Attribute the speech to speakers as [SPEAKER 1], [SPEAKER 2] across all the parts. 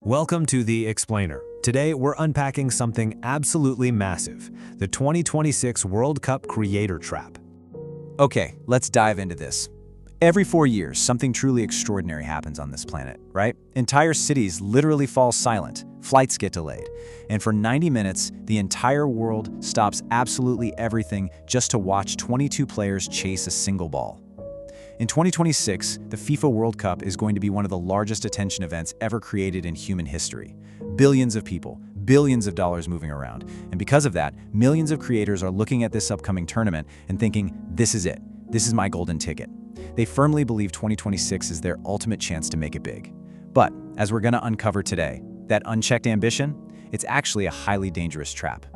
[SPEAKER 1] Welcome to The Explainer. Today, we're unpacking something absolutely massive, the 2026 World Cup Creator Trap.
[SPEAKER 2] Okay, let's dive into this. Every 4 years, something truly extraordinary happens on this planet, right? Entire cities literally fall silent, flights get delayed, and for 90 minutes, the entire world stops absolutely everything just to watch 22 players chase a single ball. In 2026, the FIFA World Cup is going to be one of the largest attention events ever created in human history. Billions of people, billions of dollars moving around. And because of that, millions of creators are looking at this upcoming tournament and thinking, this is it. This is my golden ticket. They firmly believe 2026 is their ultimate chance to make it big. But, as we're going to uncover today, that unchecked ambition, it's actually a highly dangerous trap.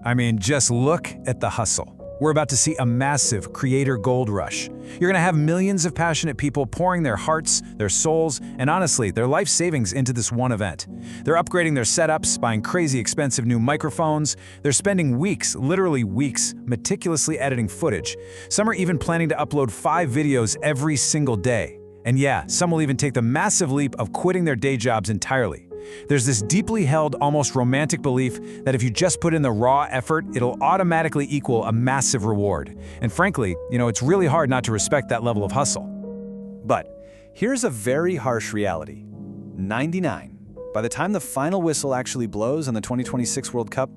[SPEAKER 3] I mean, just look at the hustle. We're about to see a massive creator gold rush. You're going to have millions of passionate people pouring their hearts, their souls, and honestly, their life savings into this one event. They're upgrading their setups, buying crazy expensive new microphones. They're spending weeks, literally weeks, meticulously editing footage. Some are even planning to upload 5 videos every single day. And yeah, some will even take the massive leap of quitting their day jobs entirely. There's this deeply held, almost romantic belief that if you just put in the raw effort, it'll automatically equal a massive reward. And frankly, it's really hard not to respect that level of hustle.
[SPEAKER 2] But here's a very harsh reality. 99. By the time the final whistle actually blows on the 2026 World Cup,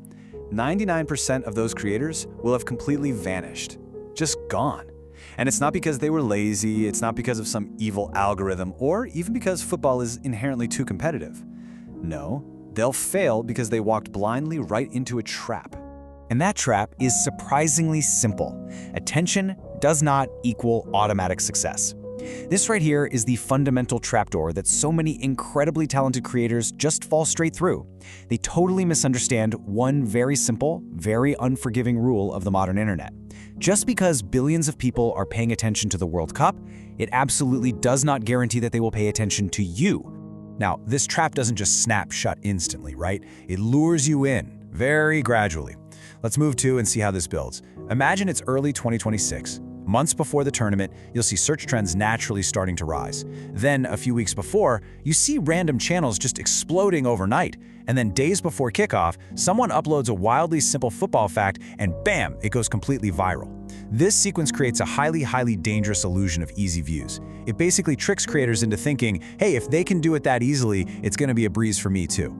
[SPEAKER 2] 99% of those creators will have completely vanished. Just gone. And it's not because they were lazy, it's not because of some evil algorithm, or even because football is inherently too competitive. No, they'll fail because they walked blindly right into a trap.
[SPEAKER 4] And that trap is surprisingly simple. Attention does not equal automatic success. This right here is the fundamental trapdoor that so many incredibly talented creators just fall straight through. They totally misunderstand one very simple, very unforgiving rule of the modern internet. Just because billions of people are paying attention to the World Cup, it absolutely does not guarantee that they will pay attention to you. Now, this trap doesn't just snap shut instantly, right? It lures you in, very gradually. Let's move to and see how this builds. Imagine it's early 2026. Months before the tournament, you'll see search trends naturally starting to rise. Then, a few weeks before, you see random channels just exploding overnight. And then days before kickoff, someone uploads a wildly simple football fact and bam, it goes completely viral. This sequence creates a highly dangerous illusion of easy views. It basically tricks creators into thinking, hey, if they can do it that easily, it's going to be a breeze for me too.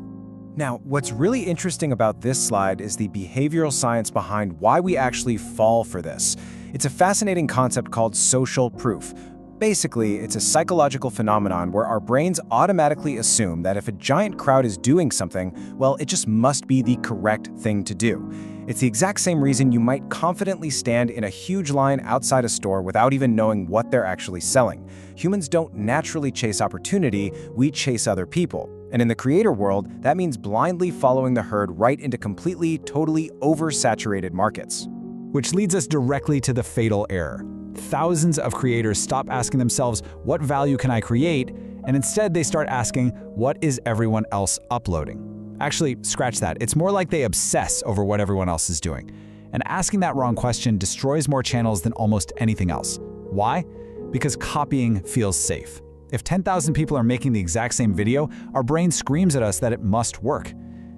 [SPEAKER 5] Now, what's really interesting about this slide is the behavioral science behind why we actually fall for this. It's a fascinating concept called social proof. Basically, it's a psychological phenomenon where our brains automatically assume that if a giant crowd is doing something, well, it just must be the correct thing to do. It's the exact same reason you might confidently stand in a huge line outside a store without even knowing what they're actually selling. Humans don't naturally chase opportunity, we chase other people. And in the creator world, that means blindly following the herd right into completely, totally oversaturated markets.
[SPEAKER 3] Which leads us directly to the fatal error. Thousands of creators stop asking themselves, what value can I create? And instead they start asking, what is everyone else uploading? Actually, scratch that. It's more like they obsess over what everyone else is doing. And asking that wrong question destroys more channels than almost anything else. Why? Because copying feels safe. If 10,000 people are making the exact same video, our brain screams at us that it must work.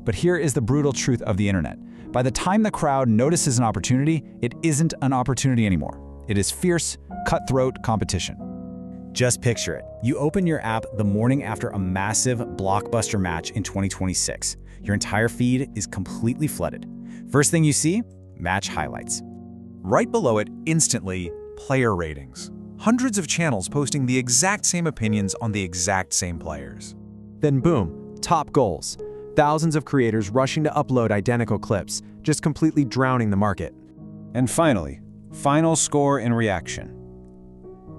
[SPEAKER 3] But here is the brutal truth of the internet. By the time the crowd notices an opportunity, it isn't an opportunity anymore. It is fierce, cutthroat competition.
[SPEAKER 4] Just picture it. You open your app the morning after a massive blockbuster match in 2026. Your entire feed is completely flooded. First thing you see, match highlights.
[SPEAKER 6] Right below it, instantly, player ratings. Hundreds of channels posting the exact same opinions on the exact same players.
[SPEAKER 7] Then boom, top goals. Thousands of creators rushing to upload identical clips, just completely drowning the market.
[SPEAKER 5] And finally, final score and reaction.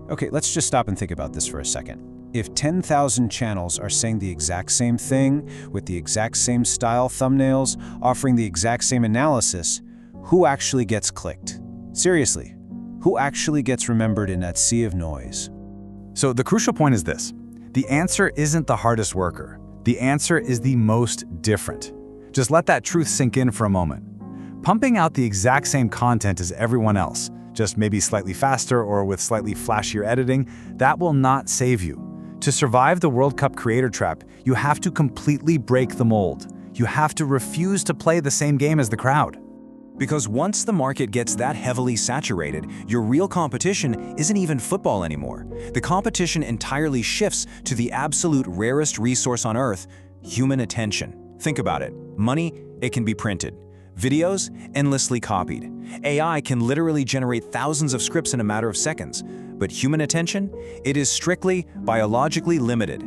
[SPEAKER 5] Okay, let's just stop and think about this for a second. If 10,000 channels are saying the exact same thing, with the exact same style thumbnails, offering the exact same analysis, who actually gets clicked? Seriously, who actually gets remembered in that sea of noise?
[SPEAKER 1] So the crucial point is this. The answer isn't the hardest worker. The answer is the most different. Just let that truth sink in for a moment. Pumping out the exact same content as everyone else, just maybe slightly faster or with slightly flashier editing, that will not save you. To survive the World Cup creator trap, you have to completely break the mold. You have to refuse to play the same game as the crowd.
[SPEAKER 2] Because once the market gets that heavily saturated, your real competition isn't even football anymore. The competition entirely shifts to the absolute rarest resource on Earth, human attention. Think about it. Money, it can be printed. Videos, endlessly copied. AI can literally generate thousands of scripts in a matter of seconds. But human attention? It is strictly biologically limited.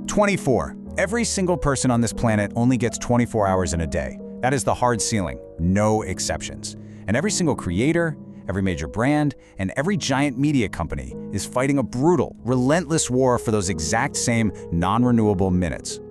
[SPEAKER 1] 24. Every single person on this planet only gets 24 hours in a day. That is the hard ceiling, no exceptions. And every single creator, every major brand, and every giant media company is fighting a brutal, relentless war for those exact same non-renewable minutes.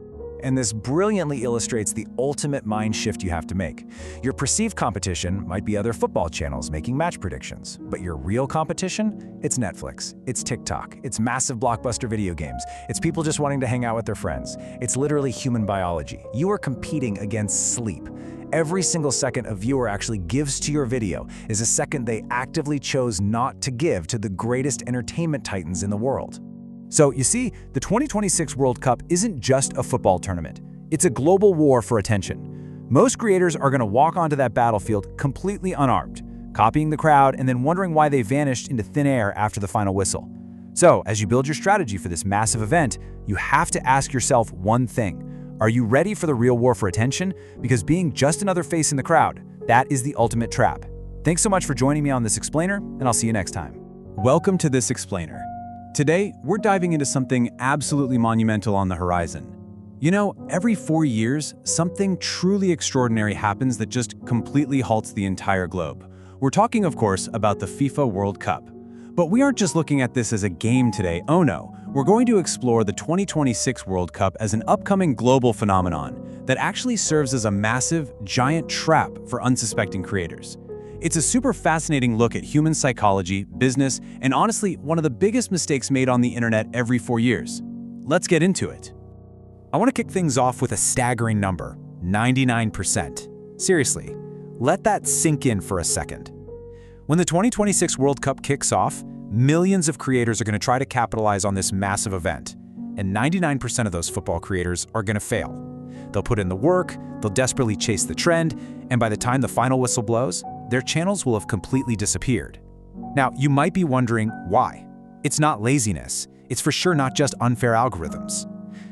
[SPEAKER 2] And this brilliantly illustrates the ultimate mind shift you have to make. Your perceived competition might be other football channels making match predictions, but your real competition? It's Netflix, it's TikTok, it's massive blockbuster video games, it's people just wanting to hang out with their friends. It's literally human biology. You are competing against sleep. Every single second a viewer actually gives to your video is a second they actively chose not to give to the greatest entertainment titans in the world. So, you see, the 2026 World Cup isn't just a football tournament. It's a global war for attention. Most creators are going to walk onto that battlefield completely unarmed, copying the crowd and then wondering why they vanished into thin air after the final whistle. So, as you build your strategy for this massive event, you have to ask yourself one thing. Are you ready for the real war for attention? Because being just another face in the crowd, that is the ultimate trap. Thanks so much for joining me on this explainer, and I'll see you next time.
[SPEAKER 3] Welcome to this explainer. Today, we're diving into something absolutely monumental on the horizon. You know, every 4 years, something truly extraordinary happens that just completely halts the entire globe. We're talking, of course, about the FIFA World Cup. But we aren't just looking at this as a game today, oh no. We're going to explore the 2026 World Cup as an upcoming global phenomenon that actually serves as a massive, giant trap for unsuspecting creators. It's a super fascinating look at human psychology, business, and honestly, one of the biggest mistakes made on the internet every 4 years. Let's get into it.
[SPEAKER 1] I want to kick things off with a staggering number, 99%. Seriously, let that sink in for a second. When the 2026 World Cup kicks off, millions of creators are going to try to capitalize on this massive event, and 99% of those football creators are going to fail. They'll put in the work, they'll desperately chase the trend, and by the time the final whistle blows, their channels will have completely disappeared. Now, you might be wondering why. It's not laziness. It's for sure not just unfair algorithms.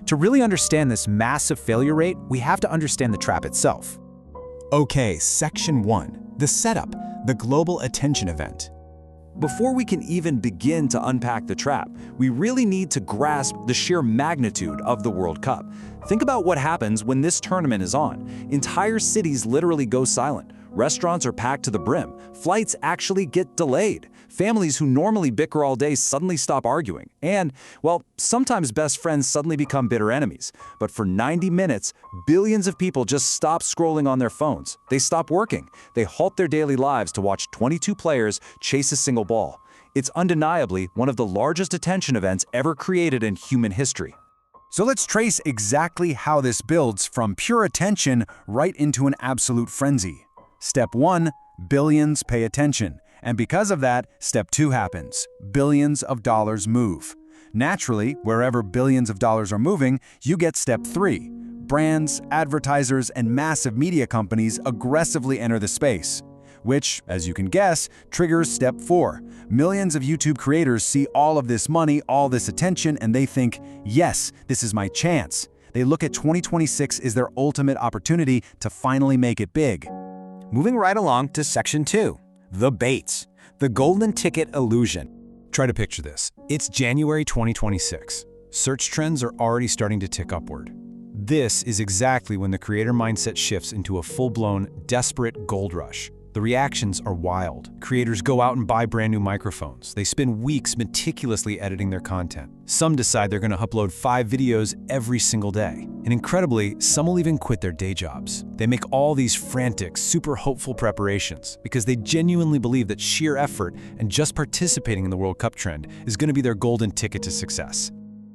[SPEAKER 1] To really understand this massive failure rate, we have to understand the trap itself.
[SPEAKER 5] Okay, Section 1. The setup, the global attention event.
[SPEAKER 2] Before we can even begin to unpack the trap, we really need to grasp the sheer magnitude of the World Cup. Think about what happens when this tournament is on. Entire cities literally go silent. Restaurants are packed to the brim. Flights actually get delayed. Families who normally bicker all day suddenly stop arguing. And, well, sometimes best friends suddenly become bitter enemies. But for 90 minutes, billions of people just stop scrolling on their phones. They stop working. They halt their daily lives to watch 22 players chase a single ball. It's undeniably one of the largest attention events ever created in human history.
[SPEAKER 1] So let's trace exactly how this builds from pure attention right into an absolute frenzy. Step 1, billions pay attention. And because of that, step 2 happens. Billions of dollars move. Naturally, wherever billions of dollars are moving, you get step 3. Brands, advertisers, and massive media companies aggressively enter the space. Which, as you can guess, triggers step 4. Millions of YouTube creators see all of this money, all this attention, and they think, yes, this is my chance. They look at 2026 as their ultimate opportunity to finally make it big. Moving right along to Section 2, the baits, the golden ticket illusion.
[SPEAKER 3] Try to picture this. It's January 2026. Search trends are already starting to tick upward. This is exactly when the creator mindset shifts into a full-blown, desperate gold rush. The reactions are wild. Creators go out and buy brand new microphones. They spend weeks meticulously editing their content. Some decide they're going to upload 5 videos every single day. And incredibly, some will even quit their day jobs. They make all these frantic, super hopeful preparations because they genuinely believe that sheer effort and just participating in the World Cup trend is going to be their golden ticket to success.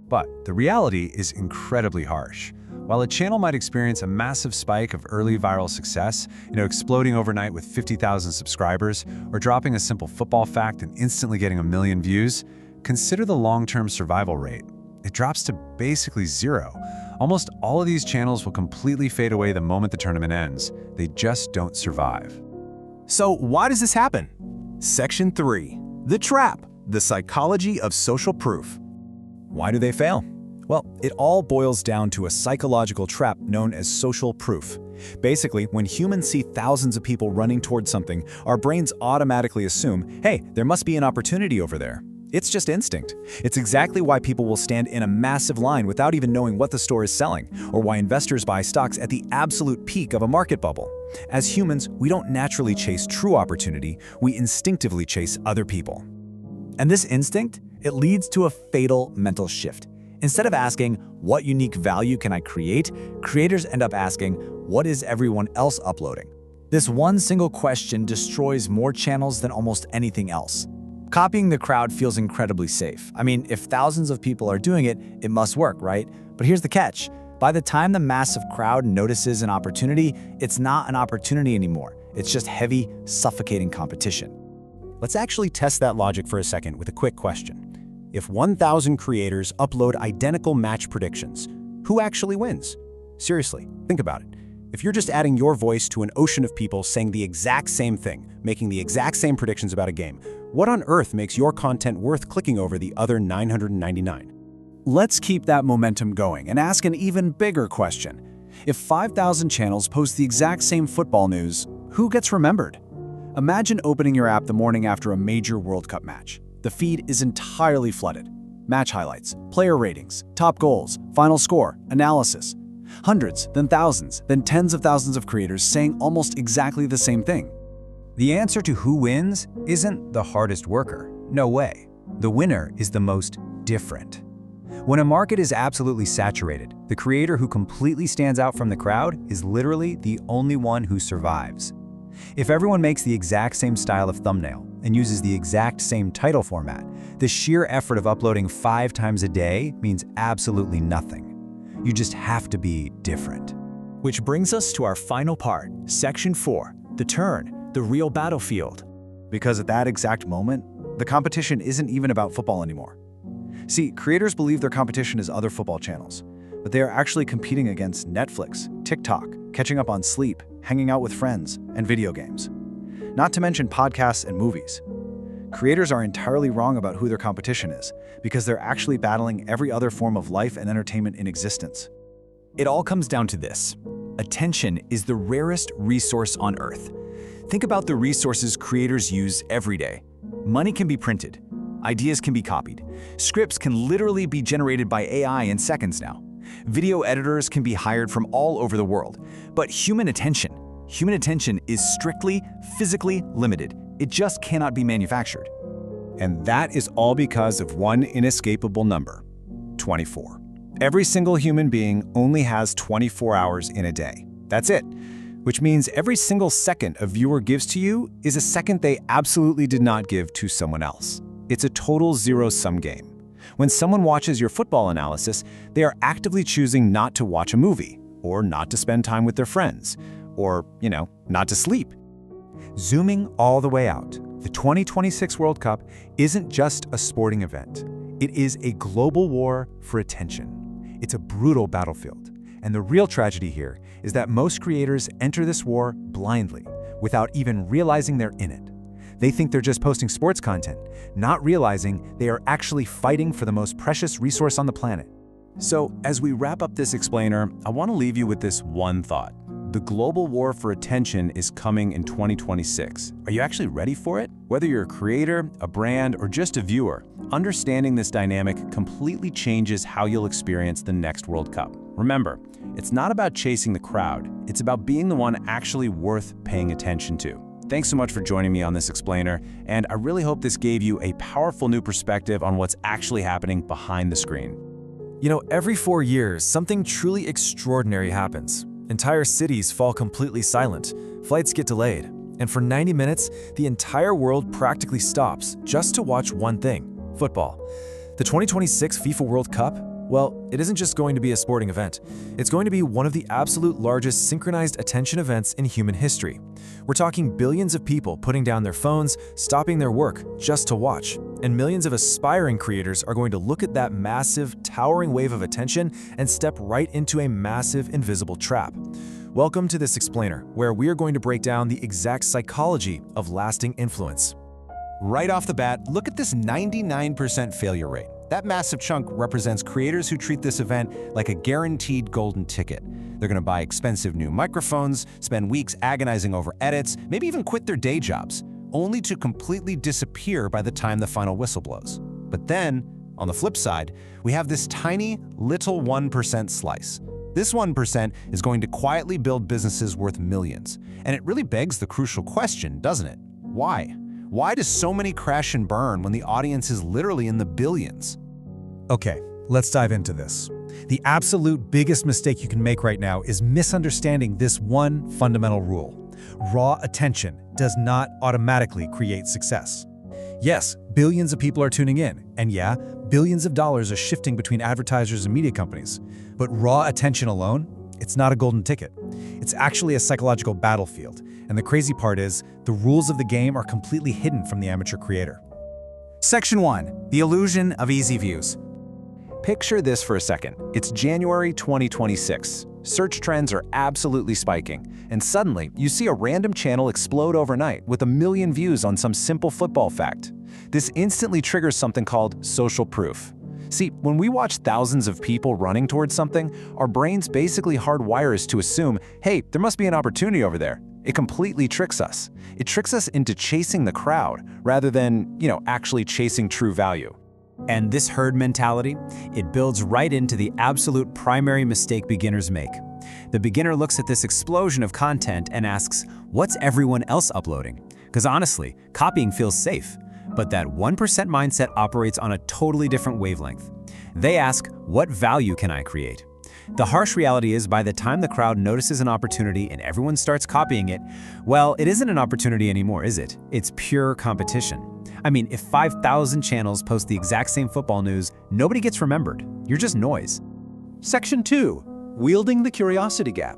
[SPEAKER 3] But the reality is incredibly harsh. While a channel might experience a massive spike of early viral success, exploding overnight with 50,000 subscribers, or dropping a simple football fact and instantly getting 1 million views, consider the long-term survival rate.
[SPEAKER 1] it drops to basically zero. Almost all of these channels will completely fade away the moment the tournament ends. They just don't survive.
[SPEAKER 5] So why does this happen? Section 3. The Trap, the Psychology of Social Proof.
[SPEAKER 2] Why do they fail? Well, it all boils down to a psychological trap known as social proof. Basically, when humans see thousands of people running towards something, our brains automatically assume, hey, there must be an opportunity over there. It's just instinct. It's exactly why people will stand in a massive line without even knowing what the store is selling, or why investors buy stocks at the absolute peak of a market bubble. As humans, we don't naturally chase true opportunity, we instinctively chase other people. And this instinct, it leads to a fatal mental shift. Instead of asking, what unique value can I create, creators end up asking, what is everyone else uploading? This one single question destroys more channels than almost anything else. Copying the crowd feels incredibly safe. I mean, if thousands of people are doing it, it must work, right? But here's the catch. By the time the massive crowd notices an opportunity, it's not an opportunity anymore. It's just heavy, suffocating competition. Let's actually test that logic for a second with a quick question. If 1,000 creators upload identical match predictions, who actually wins? Seriously, think about it. If you're just adding your voice to an ocean of people saying the exact same thing, making the exact same predictions about a game, what on earth makes your content worth clicking over the other 999?
[SPEAKER 5] Let's keep that momentum going and ask an even bigger question. If 5,000 channels post the exact same football news, who gets remembered? Imagine opening your app the morning after a major World Cup match. The feed is entirely flooded. Match highlights, player ratings, top goals, final score, analysis. Hundreds, then thousands, then tens of thousands of creators saying almost exactly the same thing.
[SPEAKER 1] The answer to who wins isn't the hardest worker. No way. The winner is the most different. When a market is absolutely saturated, the creator who completely stands out from the crowd is literally the only one who survives. If everyone makes the exact same style of thumbnail and uses the exact same title format, the sheer effort of uploading 5 times a day means absolutely nothing. You just have to be different.
[SPEAKER 4] Which brings us to our final part, Section 4, the turn, the real battlefield.
[SPEAKER 5] Because at that exact moment, the competition isn't even about football anymore. See, creators believe their competition is other football channels, but they are actually competing against Netflix, TikTok, catching up on sleep, hanging out with friends, and video games. Not to mention podcasts and movies. Creators are entirely wrong about who their competition is, because they're actually battling every other form of life and entertainment in existence.
[SPEAKER 2] It all comes down to this. Attention is the rarest resource on Earth. Think about the resources creators use every day. Money can be printed. Ideas can be copied. Scripts can literally be generated by AI in seconds now. Video editors can be hired from all over the world. But human attention is strictly, physically limited. It just cannot be manufactured.
[SPEAKER 5] And that is all because of one inescapable number, 24. Every single human being only has 24 hours in a day. That's it. Which means every single second a viewer gives to you is a second they absolutely did not give to someone else. It's a total zero-sum game. When someone watches your football analysis, they are actively choosing not to watch a movie, or not to spend time with their friends, or, not to sleep.
[SPEAKER 1] Zooming all the way out, the 2026 World Cup isn't just a sporting event. It is a global war for attention. It's a brutal battlefield. And the real tragedy here is that most creators enter this war blindly, without even realizing they're in it. They think they're just posting sports content, not realizing they are actually fighting for the most precious resource on the planet. So, as we wrap up this explainer, I want to leave you with this one thought. The global war for attention is coming in 2026. Are you actually ready for it? Whether you're a creator, a brand, or just a viewer, understanding this dynamic completely changes how you'll experience the next World Cup. Remember, it's not about chasing the crowd. It's about being the one actually worth paying attention to. Thanks so much for joining me on this explainer, and I really hope this gave you a powerful new perspective on what's actually happening behind the screen.
[SPEAKER 7] Every 4 years, something truly extraordinary happens. Entire cities fall completely silent, flights get delayed, and for 90 minutes, the entire world practically stops just to watch one thing: football. The 2026 FIFA World Cup? Well, it isn't just going to be a sporting event. It's going to be one of the absolute largest synchronized attention events in human history. We're talking billions of people putting down their phones, stopping their work just to watch. And millions of aspiring creators are going to look at that massive, towering wave of attention and step right into a massive, invisible trap. Welcome to this explainer, where we are going to break down the exact psychology of lasting influence.
[SPEAKER 6] Right off the bat, look at this 99% failure rate. That massive chunk represents creators who treat this event like a guaranteed golden ticket. They're going to buy expensive new microphones, spend weeks agonizing over edits, maybe even quit their day jobs, only to completely disappear by the time the final whistle blows. But then, on the flip side, we have this tiny, little 1% slice. This 1% is going to quietly build businesses worth millions. And it really begs the crucial question, doesn't it? Why? Why do so many crash and burn when the audience is literally in the billions?
[SPEAKER 1] Okay, let's dive into this. The absolute biggest mistake you can make right now is misunderstanding this one fundamental rule. Raw attention does not automatically create success. Yes, billions of people are tuning in, and yeah, billions of dollars are shifting between advertisers and media companies. But raw attention alone, it's not a golden ticket. It's actually a psychological battlefield, and the crazy part is, the rules of the game are completely hidden from the amateur creator.
[SPEAKER 2] Section 1. The illusion of easy views. Picture this for a second. It's January 2026. Search trends are absolutely spiking, and suddenly you see a random channel explode overnight with 1 million views on some simple football fact. This instantly triggers something called social proof. See, when we watch thousands of people running towards something, our brains basically hardwire us to assume, hey, there must be an opportunity over there. It completely tricks us. It tricks us into chasing the crowd rather than, actually chasing true value.
[SPEAKER 4] And this herd mentality, it builds right into the absolute primary mistake beginners make. The beginner looks at this explosion of content and asks, what's everyone else uploading? Because honestly, copying feels safe. But that 1% mindset operates on a totally different wavelength. They ask, what value can I create? The harsh reality is, by the time the crowd notices an opportunity and everyone starts copying it, well, it isn't an opportunity anymore, is it? It's pure competition. I mean, if 5,000 channels post the exact same football news, nobody gets remembered. You're just noise.
[SPEAKER 8] Section 2. Wielding the curiosity gap.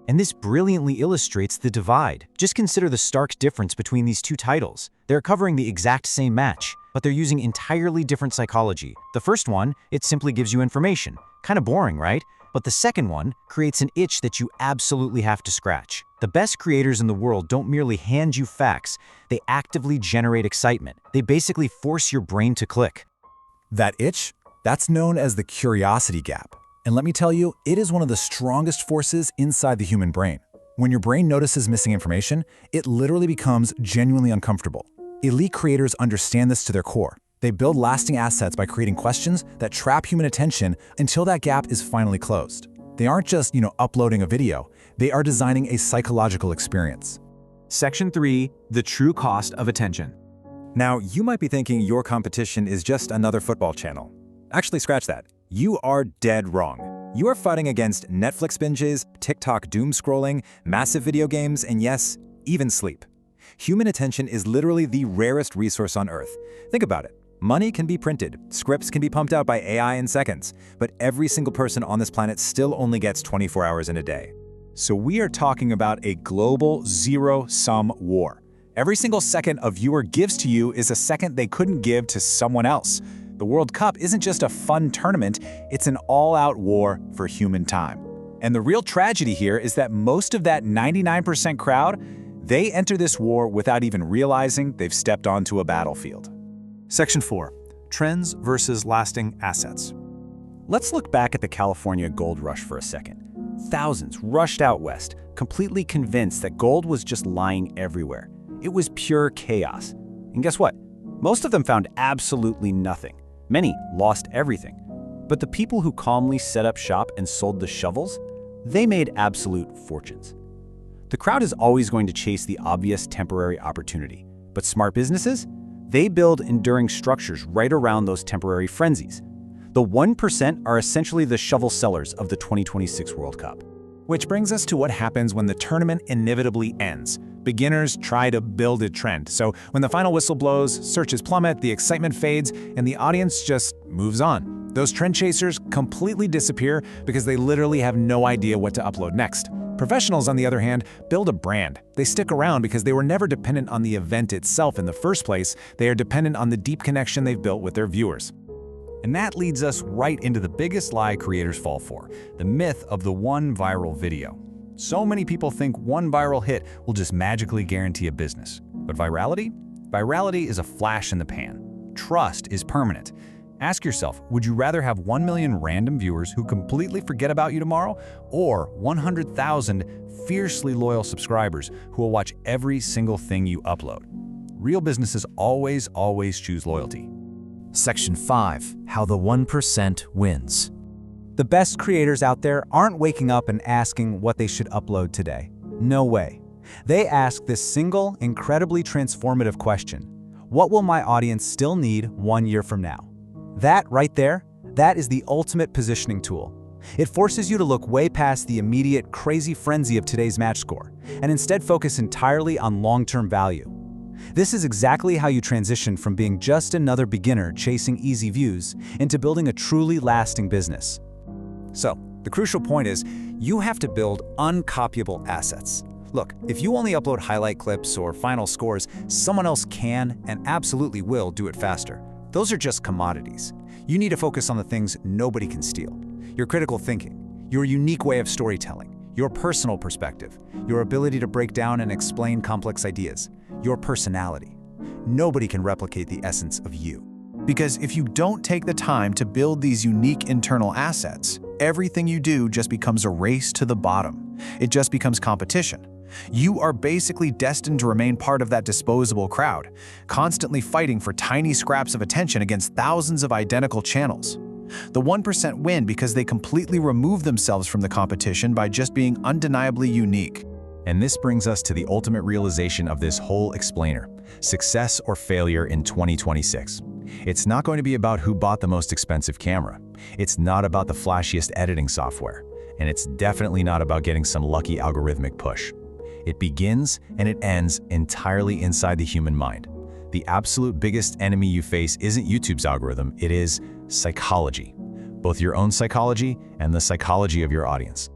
[SPEAKER 4] And this brilliantly illustrates the divide. Just consider the stark difference between these two titles. They're covering the exact same match, but they're using entirely different psychology. The first one, it simply gives you information. Kind of boring, right? But the second one creates an itch that you absolutely have to scratch. The best creators in the world don't merely hand you facts, they actively generate excitement. They basically force your brain to click.
[SPEAKER 1] That itch? That's known as the curiosity gap. And let me tell you, it is one of the strongest forces inside the human brain. When your brain notices missing information, it literally becomes genuinely uncomfortable. Elite creators understand this to their core. They build lasting assets by creating questions that trap human attention until that gap is finally closed. They aren't just, uploading a video. They are designing a psychological experience.
[SPEAKER 2] Section 3. The true cost of attention.
[SPEAKER 1] Now, you might be thinking your competition is just another football channel. Actually, scratch that. You are dead wrong. You are fighting against Netflix binges, TikTok doom scrolling, massive video games, and yes, even sleep. Human attention is literally the rarest resource on Earth. Think about it. Money can be printed, scripts can be pumped out by AI in seconds, but every single person on this planet still only gets 24 hours in a day. So we are talking about a global zero-sum war. Every single second a viewer gives to you is a second they couldn't give to someone else. The World Cup isn't just a fun tournament, it's an all-out war for human time. And the real tragedy here is that most of that 99% crowd, they enter this war without even realizing they've stepped onto a battlefield.
[SPEAKER 3] Section 4. Trends versus lasting assets.
[SPEAKER 4] Let's look back at the California gold rush for a second. Thousands rushed out west, completely convinced that gold was just lying everywhere. It was pure chaos. And guess what? Most of them found absolutely nothing. Many lost everything. But the people who calmly set up shop and sold the shovels, they made absolute fortunes. The crowd is always going to chase the obvious temporary opportunity. But smart businesses? They build enduring structures right around those temporary frenzies. The 1% are essentially the shovel sellers of the 2026 World Cup.
[SPEAKER 1] Which brings us to what happens when the tournament inevitably ends. Beginners try to build a trend. So when the final whistle blows, searches plummet, the excitement fades, and the audience just moves on. Those trend chasers completely disappear because they literally have no idea what to upload next.
[SPEAKER 3] Professionals, on the other hand, build a brand. They stick around because they were never dependent on the event itself in the first place. They are dependent on the deep connection they've built with their viewers.
[SPEAKER 2] And that leads us right into the biggest lie creators fall for, the myth of the one viral video. So many people think one viral hit will just magically guarantee a business. But virality? Virality is a flash in the pan. Trust is permanent. Ask yourself, would you rather have 1 million random viewers who completely forget about you tomorrow, or 100,000 fiercely loyal subscribers who will watch every single thing you upload? Real businesses always choose loyalty.
[SPEAKER 7] Section 5. How the 1% wins.
[SPEAKER 1] The best creators out there aren't waking up and asking what they should upload today. No way. They ask this single, incredibly transformative question: what will my audience still need 1 year from now? That right there, that is the ultimate positioning tool. It forces you to look way past the immediate crazy frenzy of today's match score and instead focus entirely on long-term value. This is exactly how you transition from being just another beginner chasing easy views into building a truly lasting business.
[SPEAKER 2] So, the crucial point is, you have to build uncopyable assets. Look, if you only upload highlight clips or final scores, someone else can and absolutely will do it faster. Those are just commodities. You need to focus on the things nobody can steal: your critical thinking, your unique way of storytelling, your personal perspective, your ability to break down and explain complex ideas, your personality. Nobody can replicate the essence of you.
[SPEAKER 5] Because if you don't take the time to build these unique internal assets, everything you do just becomes a race to the bottom. It just becomes competition. You are basically destined to remain part of that disposable crowd, constantly fighting for tiny scraps of attention against thousands of identical channels. The 1% win because they completely remove themselves from the competition by just being undeniably unique.
[SPEAKER 1] And this brings us to the ultimate realization of this whole explainer: success or failure in 2026. It's not going to be about who bought the most expensive camera. It's not about the flashiest editing software. And it's definitely not about getting some lucky algorithmic push. It begins and it ends entirely inside the human mind. The absolute biggest enemy you face isn't YouTube's algorithm, it is psychology. Both your own psychology and the psychology of your audience.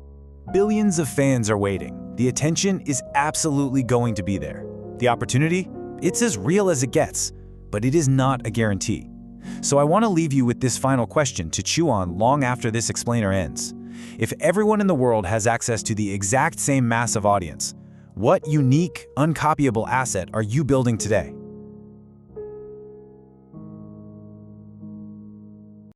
[SPEAKER 4] Billions of fans are waiting. The attention is absolutely going to be there. The opportunity? It's as real as it gets, but it is not a guarantee. So I want to leave you with this final question to chew on long after this explainer ends. If everyone in the world has access to the exact same massive audience, what unique, uncopyable asset are you building today?